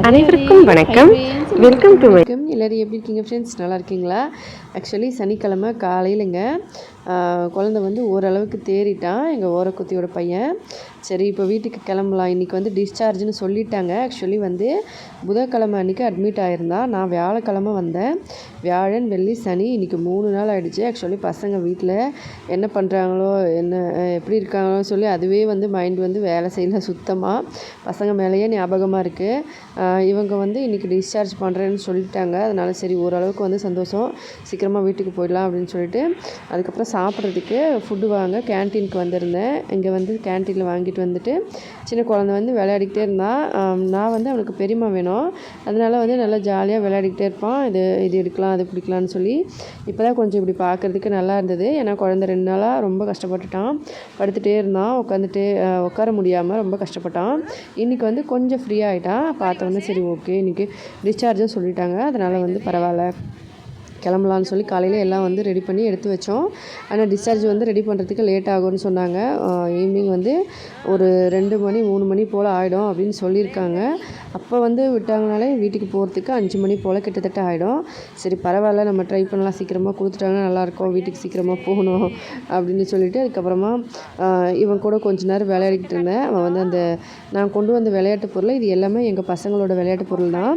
அனைவருக்கும் வணக்கம். Welcome to வணக்கம். எல்லோரும் எப்படி இருக்கீங்க ஃப்ரெண்ட்ஸ்? நல்லா இருக்கீங்களா? ஆக்சுவலி சனிக்கிழமை காலையிலங்க குழந்தை வந்து ஓரளவுக்கு தேறிட்டான், எங்கள் ஓரக்குத்தியோட பையன். சரி இப்போ வீட்டுக்கு கிளம்பலாம், இன்றைக்கி வந்து டிஸ்சார்ஜ்னு சொல்லிட்டாங்க. ஆக்சுவலி வந்து புதன்கிழமை அன்றைக்கி அட்மிட் ஆகிருந்தான். நான் வியாழக்கிழமை வந்தேன். வியாழன் வெள்ளி சனி இன்றைக்கி 3 நாள் ஆகிடுச்சு. ஆக்சுவலி பசங்க வீட்டில் என்ன பண்ணுறாங்களோ எப்படி இருக்காங்களோ சொல்லி அதுவே வந்து மைண்ட் வந்து வேலை செய்யல சுத்தமாக. பசங்க மேலேயே ஞாபகமாக இருக்குது. இவங்க வந்து இன்றைக்கி டிஸ்சார்ஜ் பண்ணுறேன்னு சொல்லிட்டாங்க. அதனால் சரி ஓரளவுக்கு வந்து சந்தோஷம், சீக்கிரமாக வீட்டுக்கு போயிடலாம் அப்படின்னு சொல்லிட்டு அதுக்கப்புறம் சாப்பிட்றதுக்கு ஃபுட்டு வாங்க கேன்டீனுக்கு வந்திருந்தேன். இங்கே வந்து கேன்டீனில் வாங்கிட்டு வந்துட்டு சின்ன குழந்தை வந்து விளையாடிக்கிட்டே இருந்தான். நான் வந்து அவனுக்கு பெரியம்மா வேணும், அதனால் வந்து நல்லா ஜாலியாக விளையாடிக்கிட்டே இருப்பான். இது எடுக்கலாம் அது பிடிக்கலான்னு சொல்லி இப்போ தான் கொஞ்சம் இப்படி பார்க்குறதுக்கு நல்லா இருந்தது. ஏன்னா குழந்தை 2 நாளாக ரொம்ப கஷ்டப்பட்டுட்டான், படுத்துகிட்டே இருந்தான், உட்கார முடியாமல் ரொம்ப கஷ்டப்பட்டான். இன்றைக்கி வந்து கொஞ்சம் ஃப்ரீ ஆகிட்டான். பார்த்தோன்னே சரி ஓகே இன்றைக்கி டிஸ்சார்ஜும் சொல்லிட்டாங்க, அதனால் வந்து பரவாயில்ல கிளம்பலான்னு சொல்லி காலையில் எல்லாம் வந்து ரெடி பண்ணி எடுத்து வச்சோம். ஆனால் டிஸ்சார்ஜ் வந்து ரெடி பண்ணுறதுக்கு லேட் ஆகும்னு சொன்னாங்க. ஈவினிங் வந்து ஒரு 2 மணி 3 மணி போல் ஆகிடும் அப்படின்னு சொல்லியிருக்காங்க. அப்போ வந்து விட்டாங்கனாலே வீட்டுக்கு போகிறதுக்கு 5 மணி போல் கிட்டத்தட்ட ஆகிடும். சரி பரவாயில்ல, நம்ம ட்ரை பண்ணலாம், சீக்கிரமாக கொடுத்துட்டாங்கன்னா நல்லாயிருக்கும், வீட்டுக்கு சீக்கிரமாக போகணும் அப்படின்னு சொல்லிட்டு அதுக்கப்புறமா இவன் கூட கொஞ்ச நேரம் விளையாடிக்கிட்டு இருந்தேன். அவன் வந்து நான் கொண்டு வந்த விளையாட்டு பொருள் இது எல்லாமே எங்கள் பசங்களோட விளையாட்டு பொருள் தான்.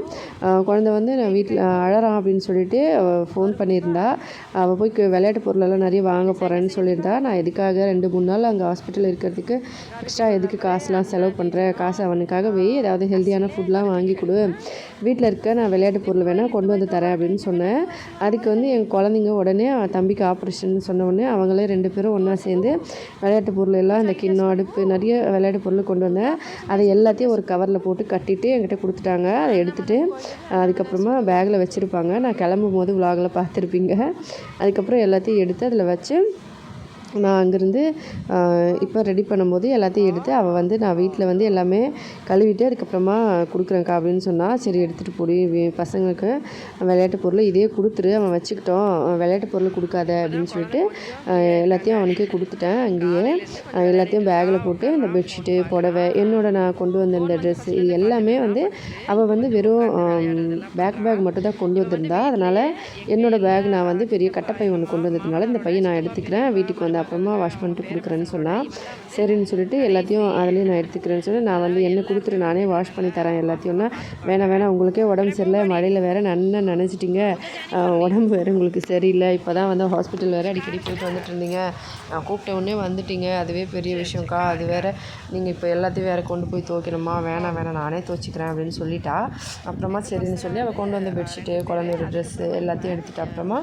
குழந்தை வந்து நான் வீட்டில் அழறான் அப்படின்னு சொல்லிட்டு ஃபோன் பண்ணியிருந்தா. அவள் போய் விளையாட்டு பொருளெல்லாம் நிறைய வாங்க போகிறேன்னு சொல்லியிருந்தா. நான் எதுக்காக 2-3 நாள் அங்கே ஹாஸ்பிட்டலில் இருக்கிறதுக்கு எக்ஸ்ட்ரா எதுக்கு காசுலாம் செலவு பண்ணுறேன், காசு அவனுக்காக ஏதாவது ஹெல்த்தியான ஃபுட்லாம் வாங்கி கொடு, வீட்டில் இருக்க நான் விளையாட்டு பொருள் வேணால் கொண்டு வந்து தரேன் அப்படின்னு சொன்னேன். அதுக்கு வந்து எங்கள் குழந்தைங்க உடனே தம்பிக்கு ஆப்ரேஷன் சொன்ன உடனே அவங்களே 2 பேரும் ஒன்றா சேர்ந்து விளையாட்டு பொருள் எல்லாம் இந்த கிண்ணம் அடுப்பு நிறைய விளையாட்டு பொருள் கொண்டு வந்தேன். அதை எல்லாத்தையும் ஒரு கவரில் போட்டு கட்டிட்டு என்கிட்ட கொடுத்துட்டாங்க. அதை எடுத்துகிட்டு அதுக்கப்புறமா பேக்கில் வச்சுருப்பாங்க. நான் கிளம்பும் போது விலாகில் பார்த்துருப்பீங்க. அதுக்கப்புறம் எல்லாத்தையும் எடுத்து அதில் வச்சு நான் அங்கேருந்து இப்போ ரெடி பண்ணும்போது எல்லாத்தையும் எடுத்து அவள் வந்து நான் வீட்டில் வந்து எல்லாமே கழுவிட்டு அதுக்கப்புறமா கொடுக்குறேன்க்கா அப்படின்னு சொன்னால். சரி எடுத்துகிட்டு போடி, பசங்களுக்கு விளையாட்டு பொருள் இதே கொடுத்துரு, அவன் வச்சுக்கிட்டோம், விளையாட்டு பொருள் கொடுக்காத அப்படின்னு சொல்லிட்டு எல்லாத்தையும் அவனுக்கே கொடுத்துட்டேன். அங்கேயே எல்லாத்தையும் பேக்கில் போட்டு இந்த பெட்ஷீட்டு புடவை நான் கொண்டு வந்த இந்த ட்ரெஸ்ஸு இது எல்லாமே வந்து அவள் வந்து வெறும் பேக் மட்டும் தான் கொண்டு வந்திருந்தா. அதனால் என்னோடய பேக் நான் வந்து பெரிய கட்டைப்பை ஒன்று கொண்டு வந்ததுனால இந்த பையன் நான் எடுத்துக்கிறேன், வீட்டுக்கு வந்து அப்புறமா வாஷ் பண்ணிட்டு கொடுக்குறேன்னு சொன்னால். சரின்னு சொல்லிட்டு எல்லாத்தையும் அதுலேயும் நான் எடுத்துக்கிறேன்னு சொல்லி நான் வந்து என்ன கொடுத்துட்டு நானே வாஷ் பண்ணி தரேன் எல்லாத்தையும்னா. வேணாம் உங்களுக்கே உடம்பு சரியில்லை, மழையில் வேறு நல்லா நினச்சிட்டிங்க, உடம்பு வேறு உங்களுக்கு சரியில்லை, இப்போ தான் வந்து ஹாஸ்பிட்டல் வேறு அடிக்கடி போயிட்டு வந்துட்டு இருந்தீங்க, நான் கூப்பிட்ட உடனே வந்துட்டீங்க, அதுவே பெரிய விஷயம்க்கா, அது வேறு நீங்கள் இப்போ எல்லாத்தையும் வேறு கொண்டு போய் துவைக்கணுமா, வேணாம் நானே துவைச்சிக்கிறேன் அப்படின்னு சொல்லிட்டா. அப்புறமா சரின்னு சொல்லி அவள் கொண்டு வந்த பெட்ஷீட்டு குழந்தையோட ட்ரெஸ்ஸு எல்லாத்தையும் எடுத்துகிட்டு அப்புறமா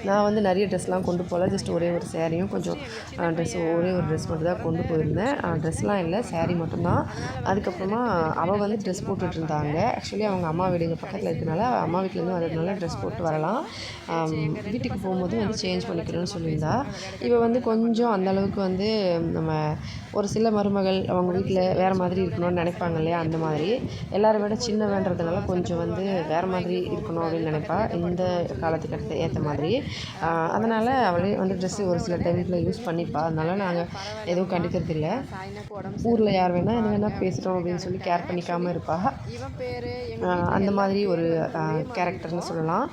நான் வந்து நிறைய ட்ரெஸ்லாம் கொண்டு போகல, ஜஸ்ட் ஒரே ஒரு சேரீயும் கொஞ்சம் ஒரே ஒரு ட்ரெஸ் மட்டும் தான் கொண்டு போயிருந்தேன். ட்ரெஸ்லாம் இல்லை, சேரீ மட்டும்தான். அதுக்கப்புறமா அவள் வந்து ட்ரெஸ் போட்டுட்டு இருந்தாங்க. ஆக்சுவலி அவங்க அம்மா வீடு இங்கே பக்கத்தில் இருக்கிறனால அம்மா வீட்டிலேருந்து வந்ததுனால ட்ரெஸ் போட்டு வரலாம், வீட்டுக்கு போகும்போது வந்து சேஞ்ச் பண்ணிக்கணும்னு சொல்லியிருந்தா. இவள் வந்து கொஞ்சம் அந்தளவுக்கு வந்து நம்ம ஒரு சில மருமகள் அவங்க வீட்டில் வேறு மாதிரி இருக்கணும்னு நினைப்பாங்க இல்லையா, அந்த மாதிரி எல்லாரை விட சின்னவன்றதுனால கொஞ்சம் வந்து வேறு மாதிரி இருக்கணும் அப்படின்னு நினைப்பா, இந்த காலத்துக்கு ஏற்ற மாதிரி. அதனால் அவளே வந்து ட்ரெஸ்ஸு ஒரு சில டைமில் யூஸ் பண்ணிப்பா. அதனால் நாங்கள் எதுவும் கண்டுக்கிறது இல்லை. ஊரில் யார் வேணால் எது வேணால் பேசுகிறோம் அப்படின்னு சொல்லி கேர் பண்ணிக்காமல் இருப்பா. அந்த மாதிரி ஒரு கேரக்டர்னு சொல்லலாம்.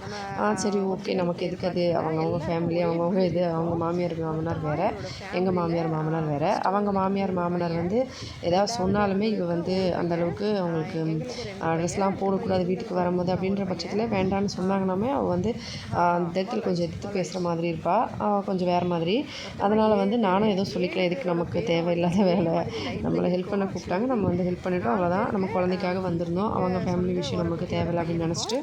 சரி ஓகே, நமக்கு எதுக்கு அது, அவங்கவுங்க ஃபேமிலி அவங்கவுங்க இது, அவங்க மாமியார் மாமனார் வேறு, எங்கள் மாமியார் மாமனார் வேறு. அவங்க மாமியார் மாமனார் வந்து ஏதாவது சொன்னாலுமே இவ வந்து அந்தளவுக்கு அவங்களுக்கு ட்ரெஸ்லாம் போடக்கூடாது வீட்டுக்கு வரும்போது அப்படின்ற பட்சத்தில் வேண்டான்னு சொன்னாங்கன்னாமே அவள் வந்து அந்த இடத்துல கொஞ்சம் எடுத்து பேசுகிற மாதிரி இருப்பாள், கொஞ்சம் வேறு மாதிரி. அதனால் வந்து நானும் எதுவும் சொல்லிக்கல, எதுக்கு நமக்கு தேவையில்லாத வேலை, நம்மளை ஹெல்ப் பண்ண கூப்பிட்டாங்க, நம்ம வந்து ஹெல்ப் பண்ணிவிட்டோம், அவ்வளோதான், நம்ம குழந்தைக்காக வந்திருந்தோம், அவங்க ஃபேமிலி விஷயம் நமக்கு தேவையில்லை அப்படின்னு நினச்சிட்டு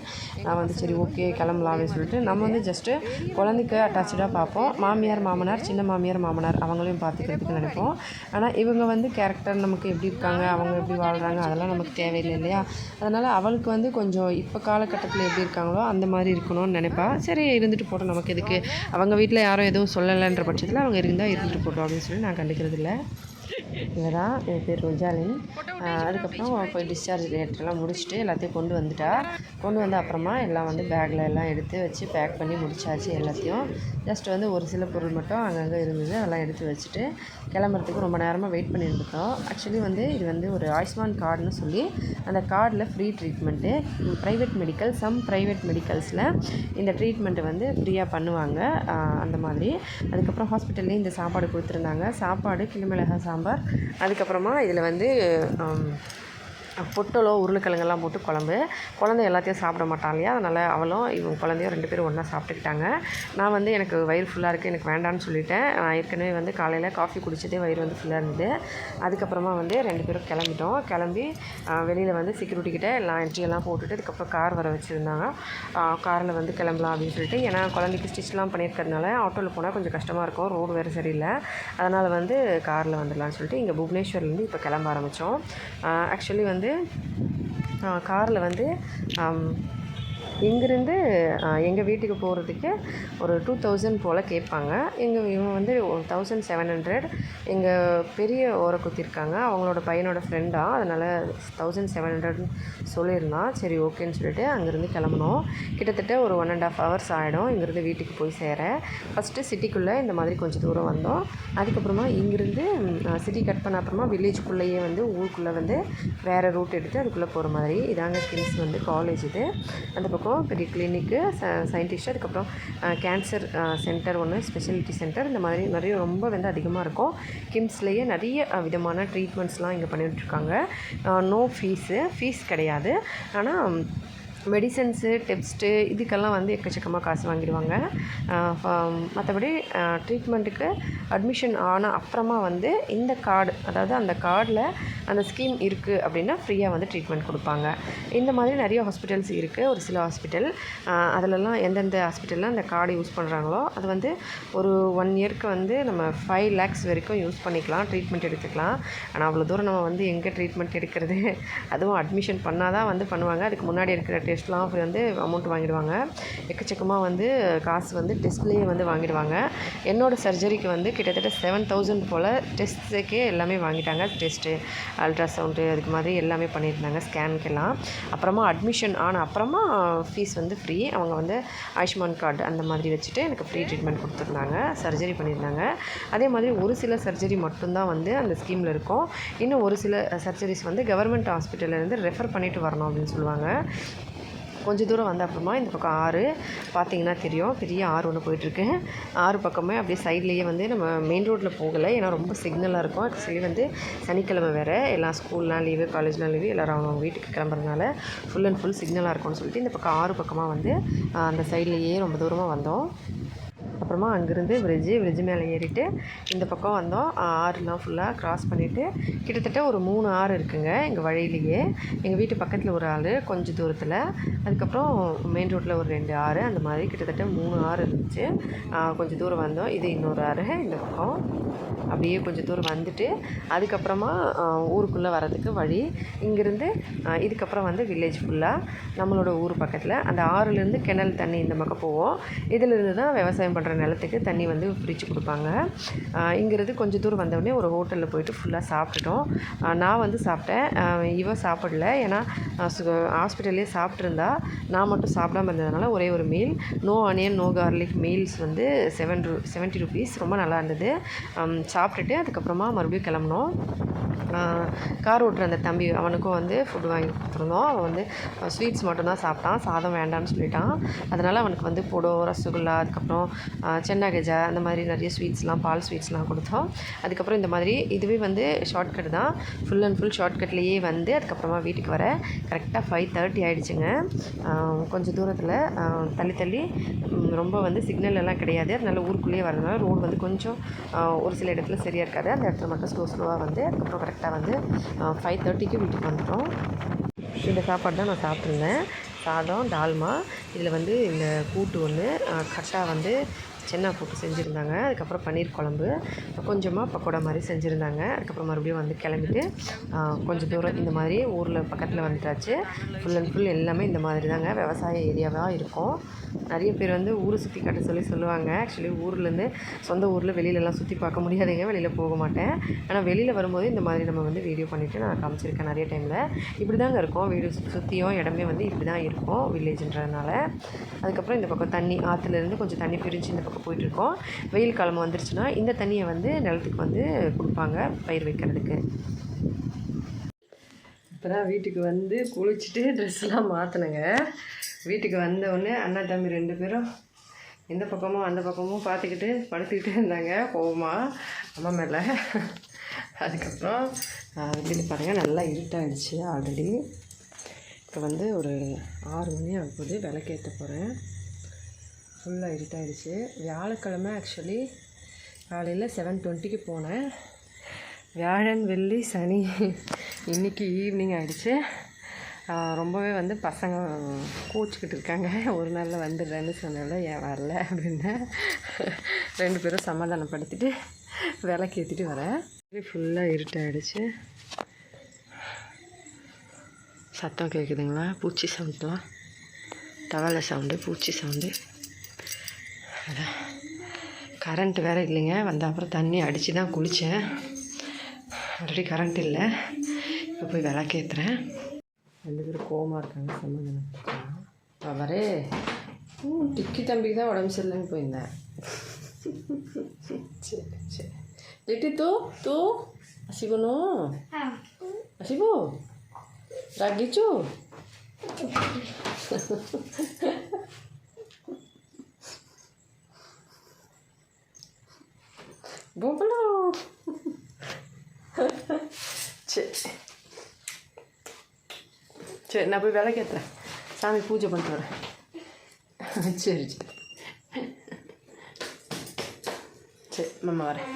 நான் வந்து சரி ஓகே கிளம்பலாம் அப்படின்னு சொல்லிட்டு நம்ம வந்து ஜஸ்ட்டு குழந்தைக்கு அட்டாச்சாக பார்ப்போம். மாமியார் மாமனார், சின்ன மாமியார் மாமனார் அவங்களையும் பார்த்துக்கிறதுக்கு நினைப்போம். ஆனால் இவங்க வந்து கேரக்டர் நமக்கு எப்படி இருக்காங்க, அவங்க எப்படி வாழ்கிறாங்க அதெல்லாம் நமக்கு தேவையில்லை இல்லையா. அதனால் அவளுக்கு வந்து கொஞ்சம் இப்போ காலகட்டத்தில் எப்படி இருக்காங்களோ அந்த மாதிரி இருக்கணும்னு நினைப்பா. சரி இருந்துட்டு போட்டோம், நமக்கு எதுக்கு, அவங்க வீட்டில் யாரும் எதுவும் சொல்லலைன்ற பட்சத்தில் அவங்க இருந்தால் இருந்துட்டு போட்டோம் அப்படின்னு சொல்லி நான் கண்டுக்கிறது இல்லை. இவ தான், என் பேர் ரோஜாலின். அதுக்கப்புறம் போய் டிஸ்சார்ஜ் லேட்டரெல்லாம் முடிச்சுட்டு எல்லாத்தையும் கொண்டு வந்துட்டா. கொண்டு வந்து அப்புறமா எல்லாம் வந்து பேக்கில் எல்லாம் எடுத்து வச்சு பேக் பண்ணி முடிச்சாச்சு எல்லாத்தையும். ஜஸ்ட் வந்து ஒரு சில பொருள் மட்டும் அங்கங்கே இருந்தது, அதெல்லாம் எடுத்து வச்சுட்டு கிளம்புறதுக்கு ரொம்ப நேரமாக வெயிட் பண்ணியிருந்துட்டோம். ஆக்சுவலி வந்து இது வந்து ஒரு ஆயுஷ்மான் கார்டுன்னு சொல்லி அந்த கார்டில் free treatment. Private medical, some private மெடிக்கல்ஸில் இந்த ட்ரீட்மெண்ட்டை வந்து ஃப்ரீயாக பண்ணுவாங்க. அந்த மாதிரி அதுக்கப்புறம் ஹாஸ்பிட்டல்லேயும் இந்த சாப்பாடு கொடுத்துருந்தாங்க. சாப்பாடு கிளிமிளகா சாம்பார், அதுக்கப்புறமா இதில் வந்து பொட்டலோ உருளைக்கிழங்கெல்லாம் போட்டு குழந்தை எல்லாத்தையும் சாப்பிட மாட்டான் இல்லையா, அதனால் அவளும் இவங்க குழந்தையும் 2 பேரும் ஒன்றா சாப்பிட்டுக்கிட்டாங்க. நான் வந்து எனக்கு வயிறு ஃபுல்லாக இருக்குது, எனக்கு வேண்டான்னு சொல்லிட்டேன். நான் ஏற்கனவே வந்து காலையில் காஃபி குடிச்சதே வயிறு வந்து ஃபுல்லாக இருந்தது. அதுக்கப்புறமா வந்து 2 பேரும் கிளம்பி வெளியில் வந்து செக்யூரிட்டி கிட்டே எல்லாம் என்ட்ரியெல்லாம் போட்டுட்டு அதுக்கப்புறம் கார் வர வச்சுருந்தாங்க. காரில் வந்து கிளம்பலாம் அப்படின்னு சொல்லிட்டு, ஏன்னா குழந்தைக்கு ஸ்டிச்லாம் பண்ணியிருக்கிறதுனால ஆட்டோவில் போனால் கொஞ்சம் கஷ்டமாக இருக்கும், ரோடு வேறு சரியில்லை. அதனால் வந்து காரில் வந்துடலான்னு சொல்லிட்டு இங்கே புவனேஸ்வர்லேருந்து இப்போ கிளம்ப ஆரம்பித்தோம். ஆக்சுவலி வந்து காரில் வந்து இங்கேருந்து எங்கள் வீட்டுக்கு போகிறதுக்கு ஒரு 2000 போல் கேட்பாங்க. இவன் வந்து 1700. எங்கள் பெரிய ஓரக்குத்தி இருக்காங்க, அவங்களோட பையனோட ஃப்ரெண்டாக, அதனால் 1700 சொல்லியிருந்தான். சரி ஓகேன்னு சொல்லிட்டு அங்கேருந்து கிளம்புனோம். கிட்டத்தட்ட ஒரு 1.5 hours ஆகிடும் இங்கேருந்து வீட்டுக்கு போய் சேர. ஃபஸ்ட்டு சிட்டிக்குள்ளே இந்த மாதிரி கொஞ்சம் தூரம் வந்தோம். அதுக்கப்புறமா இங்கேருந்து சிட்டி கட் பண்ண அப்புறமா வில்லேஜுக்குள்ளேயே வந்து ஊருக்குள்ளே வந்து வேறு ரூட் எடுத்து அதுக்குள்ளே போகிற மாதிரி. இதாங்க கிம்ஸ் வந்து காலேஜ். இது அந்த பக்கம் பெரிய கிளினிக்கு, சயின்டிஸ்ட், அதுக்கப்புறம் கேன்சர் சென்டர் ஒன்று, ஸ்பெஷாலிட்டி சென்டர், இந்த மாதிரி நிறைய ரொம்ப வந்து அதிகமாக இருக்கும். கிம்ஸ்லேயே நிறைய விதமான ட்ரீட்மெண்ட்ஸ்லாம் இங்கே பண்ணிகிட்ருக்காங்க. நோ ஃபீஸ் கிடையாது. ஆனால் மெடிசன்ஸு, டெஸ்ட்டு இதுக்கெல்லாம் வந்து எக்கச்சக்கமாக காசு வாங்கிடுவாங்க. மற்றபடி ட்ரீட்மெண்ட்டுக்கு அட்மிஷன் ஆன அப்புறமா வந்து இந்த கார்டு, அதாவது அந்த கார்டில் அந்த ஸ்கீம் இருக்குது அப்படின்னா ஃப்ரீயாக வந்து ட்ரீட்மெண்ட் கொடுப்பாங்க. இந்த மாதிரி நிறைய ஹாஸ்பிட்டல்ஸ் இருக்குது. ஒரு சில ஹாஸ்பிட்டல் அதிலெல்லாம் எந்தெந்த ஹாஸ்பிட்டலில் அந்த கார்டு யூஸ் பண்ணுறாங்களோ அது வந்து ஒரு 1 இயர்க்கு வந்து நம்ம 5 lakhs வரைக்கும் யூஸ் பண்ணிக்கலாம், ட்ரீட்மெண்ட் எடுத்துக்கலாம். ஆனால் அவ்வளோ தூரம் நம்ம வந்து எங்கே ட்ரீட்மெண்ட் எடுக்கிறது? அதுவும் அட்மிஷன் பண்ணால் தான் வந்து பண்ணுவாங்க. அதுக்கு முன்னாடி இருக்கிற டெஸ்ட்லாம் வந்து அமௌண்ட் வாங்கிடுவாங்க. எக்கச்சக்கமாக வந்து காசு வந்து டெஸ்ட்லேயே வந்து வாங்கிடுவாங்க. என்னோடய சர்ஜரிக்கு வந்து கிட்டத்தட்ட 7000 போல் டெஸ்ட்டுக்கே எல்லாமே வாங்கிட்டாங்க. டெஸ்ட்டு, அல்ட்ராசவுண்டு, அதுக்கு மாதிரி எல்லாமே பண்ணியிருந்தாங்க, ஸ்கேனுக்கெல்லாம். அப்புறமா அட்மிஷன் ஆன அப்புறமா ஃபீஸ் வந்து ஃப்ரீ. அவங்க வந்து ஆயுஷ்மான் கார்டு அந்த மாதிரி வச்சுட்டு எனக்கு ஃப்ரீ ட்ரீட்மெண்ட் கொடுத்துருந்தாங்க, சர்ஜரி பண்ணியிருந்தாங்க. அதே மாதிரி ஒரு சில சர்ஜரி மட்டும்தான் வந்து அந்த ஸ்கீமில் இருக்கும். இன்னும் ஒரு சில சர்ஜரிஸ் வந்து கவர்மெண்ட் ஹாஸ்பிட்டல்லேருந்து ரெஃபர் பண்ணிவிட்டு வரணும் அப்படின்னு சொல்லுவாங்க. கொஞ்சம் தூரம் வந்த அப்புறமா இந்த பக்கம் ஆறு பார்த்திங்கன்னா தெரியும், பெரிய ஆறு ஒன்று போயிட்டுருக்கு. ஆறு பக்கமே அப்படியே சைட்லேயே வந்து நம்ம மெயின் ரோட்டில் போகலை, ஏன்னா ரொம்ப சிக்னலாக இருக்கும். ஆக்சுவலி வந்து சனிக்கிழமை வேறு, எல்லாம் ஸ்கூல்லாம் லீவு, காலேஜ்லாம் லீவு, எல்லோரும் அவங்க வீட்டுக்கு கிளம்புறதுனால ஃபுல் அண்ட் ஃபுல் சிக்னலாக இருக்கும்னு சொல்லிட்டு இந்த பக்கம் ஆறு பக்கமாக வந்து அந்த சைட்லேயே ரொம்ப தூரமாக வந்தோம். அப்புறமா அங்கேருந்து பிரிட்ஜு மேலே ஏறிட்டு இந்த பக்கம் வந்தோம். ஆறுலாம் ஃபுல்லாக க்ராஸ் பண்ணிவிட்டு கிட்டத்தட்ட ஒரு 3 ஆறு இருக்குங்க எங்கள் வழியிலேயே. எங்கள் வீட்டு பக்கத்தில் ஒரு ஆறு, கொஞ்சம் தூரத்தில், அதுக்கப்புறம் மெயின் ரோட்டில் ஒரு 2 ஆறு, அந்த மாதிரி கிட்டத்தட்ட 3 ஆறு இருந்துச்சு. கொஞ்சம் தூரம் வந்தோம். இது இன்னொரு ஆறு இந்த பக்கம். அப்படியே கொஞ்சம் தூரம் வந்துட்டு அதுக்கப்புறமா ஊருக்குள்ளே வரதுக்கு வழி. இங்கேருந்து இதுக்கப்புறம் வந்து வில்லேஜ் ஃபுல்லாக நம்மளோட ஊர் பக்கத்தில் அந்த ஆறுலேருந்து கிணல் தண்ணி இந்த பக்கம் போவோம். இதிலிருந்து தான் விவசாயம் பண்ணுற நிலத்துக்கு தண்ணி வந்து பிரித்து கொடுப்பாங்க. இங்கிறது கொஞ்சம் தூரம் வந்தோடனே ஒரு ஹோட்டலில் போயிட்டு ஃபுல்லாக சாப்பிட்டுட்டோம். நான் வந்து சாப்பிட்டேன், இவ சாப்பிடல. ஏன்னா ஹாஸ்பிட்டல்லே சாப்பிட்ருந்தா, நான் மட்டும் சாப்பிடாமல் இருந்ததுனால ஒரே ஒரு meal, no onion no garlic meals வந்து 70 rupees, ரொம்ப நல்லா இருந்தது. சாப்பிட்டுட்டு அதுக்கப்புறமா மறுபடியும் கிளம்புனோம். கார் ஓட்டுற அந்த தம்பி, அவனுக்கும் வந்து ஃபுட்டு வாங்கி கொடுத்துருந்தோம். அவன் வந்து ஸ்வீட்ஸ் மட்டும்தான் சாப்பிட்டான், சாதம் வேண்டான்னு சொல்லிட்டான். அதனால் அவனுக்கு வந்து பொடோ, ரசகுல்லா, அதுக்கப்புறம் சென்னா கஜா, அந்த மாதிரி நிறைய ஸ்வீட்ஸ்லாம், பால் ஸ்வீட்ஸ்லாம் கொடுத்தோம். அதுக்கப்புறம் இந்த மாதிரி இதுவே வந்து ஷார்ட்கட் தான், ஃபுல் அண்ட் ஃபுல் ஷார்ட்கட்லேயே வந்து அதுக்கப்புறமா வீட்டுக்கு வர கரெக்டாக 5:30 ஆகிடுச்சுங்க. கொஞ்சம் தூரத்தில் தள்ளி ரொம்ப வந்து சிக்னல் எல்லாம் கிடையாது. அதனால் ஊருக்குள்ளேயே வரதுனால ரோடு வந்து கொஞ்சம் ஒரு சில இடத்துல சரியாக இருக்காது. அந்த இடத்துல மட்டும் ஸ்லோவாக வந்து அதுக்கப்புறம் கரெக்டாக வந்து 5:30க்கு வீட்டுக்கு வந்துட்டோம். இந்த சாப்பாடு தான் நான் சாப்பிட்ருந்தேன். சாதம், டால்மா, இதில் வந்து இந்த கூட்டு ஒன்று, கட்டா வந்து சென்னா போட்டு செஞ்சுருந்தாங்க. அதுக்கப்புறம் பன்னீர் குழம்பு, கொஞ்சமாக பக்கோடா மாதிரி செஞ்சுருந்தாங்க. அதுக்கப்புறம் மறுபடியும் வந்து கிளம்பிட்டு கொஞ்சம் தூரம் இந்த மாதிரி ஊரில் பக்கத்தில் வந்துட்டாச்சு. ஃபுல் அண்ட் ஃபுல் எல்லாமே இந்த மாதிரி தாங்க விவசாய ஏரியாவாக இருக்கும். நிறைய பேர் வந்து ஊரை சுற்றி காட்ட சொல்லுவாங்க. ஆக்சுவலி ஊர்லேருந்து சொந்த ஊரில் வெளியிலலாம் சுற்றி பார்க்க முடியாதுங்க, வெளியில் போக மாட்டேன். ஆனால் வெளியில் வரும்போது இந்த மாதிரி நம்ம வந்து வீடியோ பண்ணிவிட்டு நான் காமிச்சிருக்கேன் நிறைய டைமில். இப்படி தாங்க இருக்கும், வீடு சுற்றியும் இடமே வந்து இப்படி தான் இருக்கும் வில்லேஜ்ன்றதுனால. அதுக்கப்புறம் இந்த பக்கம் தண்ணி ஆற்றுலேருந்து கொஞ்சம் தண்ணி பிரிஞ்சு இந்த பக்கம் போயிட்டுருக்கோம். வெயில் காலம் வந்துருச்சுன்னா இந்த தண்ணியை வந்து நிலத்துக்கு வந்து கொடுப்பாங்க பயிர் வைக்கிறதுக்கு. இப்போ தான் வீட்டுக்கு வந்து குளிச்சுட்டு ட்ரெஸ்லாம் மாற்றினேங்க. வீட்டுக்கு வந்தவுடனே அண்ணா தம்பி 2 பேரும் இந்த பக்கமும் அந்த பக்கமும் பார்த்துக்கிட்டு படுத்துக்கிட்டே இருந்தாங்க கோவமாக அம்மா மேலே. அதுக்கப்புறம் வீடு பாருங்கள் நல்லா இருட்டாகிடுச்சு ஆல்ரெடி. இப்போ வந்து ஒரு 6 மணி ஆகும்போது விளக்கேற்ற போகிறேன். ஃபுல்லாக இருட்டாகிடுச்சு. வியாழக்கிழமை ஆக்சுவலி காலையில் 7:20க்கு போனேன். வியாழன் வெள்ளி சனி இன்றைக்கி ஈவினிங் ஆகிடுச்சு. ரொம்பவே வந்து பசங்க கோச்சிக்கிட்டு இருக்காங்க. ஒரு நாளில் வந்துடுறேன்னு சொன்னால ஏன் வரல அப்படின்னு 2 பேரும் சமாதானப்படுத்திட்டு விளக்கேற்றிட்டு வரேன். ஃபுல்லாக இருட்டாகிடுச்சு. சத்தம் கேட்குதுங்களா? பூச்சி சவுண்ட்லாம், தவளை சவுண்டு, பூச்சி சவுண்டு. அதான் கரண்ட் வேறு இல்லைங்க. வந்த அப்புறம் தண்ணி அடித்து தான் குளித்தேன். ஆல்ரெடி கரண்ட் இல்லை. இப்போ போய் விளக்கேற்றுறேன். 2 பேரும் கோவமாக இருக்காங்க, சமாதானம் அவரே. டிக்கி தம்பிக்கு தான் உடம்பு சரியில்லைன்னு போயிருந்தேன். சரி சரி லிட்டி தூ ଆସିବୁନୁ? ଆସିବୁ? ରାଗିଛୁ? ବୋବଲୋ சரி சரி, நான் போய் விளக்கேற்றுறேன். சாமி பூஜை பண்ணிட்டு வரேன். சரி சரி சரி மாமா வரேன்.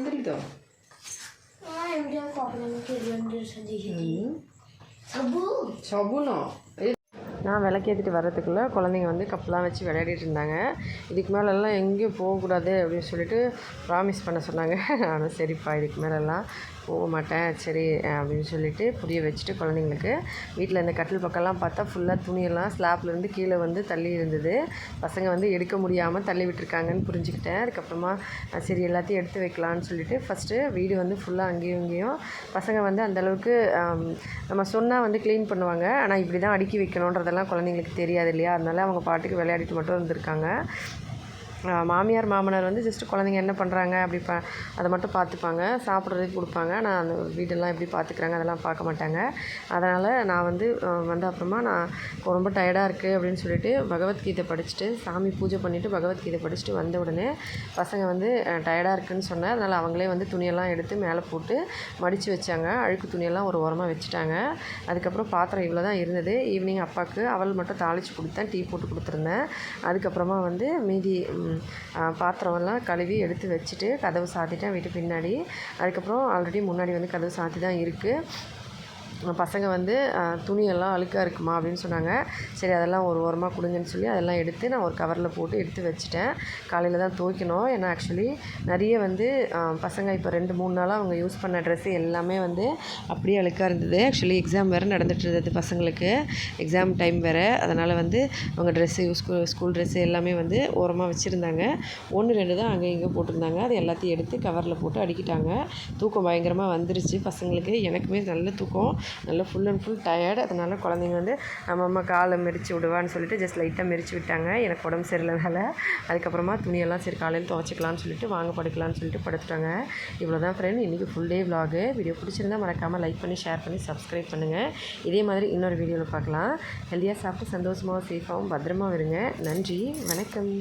தெரியுதோ சபுனோ. நான் விளக்கேற்றிட்டு வர்றதுக்குள்ளே குழந்தைங்க வந்து கப்பெலாம் வச்சு விளையாடிட்டு இருந்தாங்க. இதுக்கு மேலெல்லாம் எங்கேயும் போகக்கூடாது அப்படின்னு சொல்லிட்டு ப்ராமிஸ் பண்ண சொன்னாங்க. நானும் சரிப்பா இதுக்கு மேலெல்லாம் போக மாட்டேன் சரி அப்படின்னு சொல்லிட்டு புரிய வச்சுட்டு குழந்தைங்களுக்கு வீட்டில் இந்த கட்டில் பக்கம்லாம் பார்த்தா ஃபுல்லாக துணியெல்லாம் ஸ்லாப்லேருந்து கீழே வந்து தள்ளி இருந்தது. பசங்க வந்து எடுக்க முடியாமல் தள்ளி விட்டுருக்காங்கன்னு புரிஞ்சுக்கிட்டேன். அதுக்கப்புறமா சரி எல்லாத்தையும் எடுத்து வைக்கலான்னு சொல்லிட்டு ஃபஸ்ட்டு வீடு வந்து ஃபுல்லாக அங்கேயும் இங்கேயும் பசங்க வந்து அந்தளவுக்கு நம்ம சொன்னால் வந்து க்ளீன் பண்ணுவாங்க. ஆனால் இப்படி தான் அடுக்கி வைக்கணுன்றதெல்லாம் குழந்தைங்களுக்கு தெரியாது இல்லையா? அதனால அவங்க பாட்டுக்கு விளையாடிட்டு மட்டும் இருந்திருக்காங்க. மாமியார் மாமனார் வந்து ஜஸ்ட்டு குழந்தைங்க என்ன பண்ணுறாங்க அப்படி அதை மட்டும் பார்த்துப்பாங்க, சாப்பிட்றதுக்கு கொடுப்பாங்க. நான் அந்த வீடெல்லாம் எப்படி பார்த்துக்குறாங்க அதெல்லாம் பார்க்க மாட்டாங்க. அதனால் நான் வந்து அப்புறமா நான் ரொம்ப டயர்டாக இருக்குது அப்படின்னு சொல்லிட்டு பகவத்கீதை படிச்சுட்டு சாமி பூஜை பண்ணிவிட்டு பகவத்கீதை படிச்சுட்டு வந்த உடனே பசங்க வந்து டயர்டாக இருக்குதுன்னு சொன்னேன். அதனால் அவங்களே வந்து துணியெல்லாம் எடுத்து மேலே போட்டு மடித்து வச்சாங்க. அழுக்கு துணியெல்லாம் ஒரு ஓரமாக வச்சுட்டாங்க. அதுக்கப்புறம் பாத்திரம் இவ்வளோ தான் இருந்தது. ஈவினிங் அப்பாவுக்கு அவள் மட்டும் தாளித்து கொடுத்தேன், டீ போட்டு கொடுத்துருந்தேன். அதுக்கப்புறமா வந்து மீதி பாத்திரமெல்லாம் கழுவி எடுத்து வச்சுட்டு கதவு சாத்திட்டேன் வீட்டு பின்னாடி. அதுக்கப்புறம் ஆல்ரெடி முன்னாடி வந்து கதவு சாத்தி தான் இருக்குது. பசங்க வந்து துணியெல்லாம் அழுக்காக இருக்குமா அப்படின்னு சொன்னாங்க. சரி அதெல்லாம் ஒரு ஓரமாக கொடுங்கன்னு சொல்லி அதெல்லாம் எடுத்து நான் ஒரு கவரில் போட்டு எடுத்து வச்சுட்டேன். காலையில் தான் துவைக்கணும். ஏன்னா ஆக்சுவலி நிறைய வந்து பசங்க இப்போ 2-3 நாளாக அவங்க யூஸ் பண்ண ட்ரெஸ்ஸு எல்லாமே வந்து அப்படியே அழுக்காக இருந்தது. ஆக்சுவலி எக்ஸாம் வேறு நடந்துகிட்டு இருந்தது பசங்களுக்கு, எக்ஸாம் டைம் வேறு. அதனால் வந்து அவங்க ட்ரெஸ்ஸு ஸ்கூல் ட்ரெஸ்ஸு எல்லாமே வந்து ஓரமாக வச்சுருந்தாங்க. 1-2 தான் அங்கே இங்கே போட்டிருந்தாங்க. அது எல்லாத்தையும் எடுத்து கவரில் போட்டு அடுக்கிட்டாங்க. தூக்கம் பயங்கரமாக வந்துருச்சு பசங்களுக்கு. எனக்குமே நல்ல தூக்கம், நல்லா ஃபுல் அண்ட் ஃபுல் டயர்டு. அதனால் குழந்தைங்க வந்து நம்ம அம்மா காலை மெரிச்சு விடுவான்னு சொல்லிட்டு ஜஸ்ட் லைட்டாக மெரிச்சு விட்டாங்க. எனக்கு உடம்பு சரியில்லைனால. அதுக்கப்புறமா துணியெல்லாம் சரி காலையில் துவைச்சிக்கலான்னு சொல்லிட்டு வாங்க படுக்கலான்னு சொல்லிட்டு படுத்துட்டாங்க. இவ்வளோ தான் ஃப்ரெண்ட் இன்றைக்கி ஃபுல் டே விலாகு. வீடியோ பிடிச்சிருந்தா மறக்காமல் லைக் பண்ணி ஷேர் பண்ணி சப்ஸ்கிரைப் பண்ணுங்கள். இதே மாதிரி இன்னொரு வீடியோவில் பார்க்கலாம். ஹெல்த்தியாக சாப்பிட்டு சந்தோஷமாகவும் சேஃபாகவும் பத்திரமாகவும் இருங்க. நன்றி, வணக்கம்.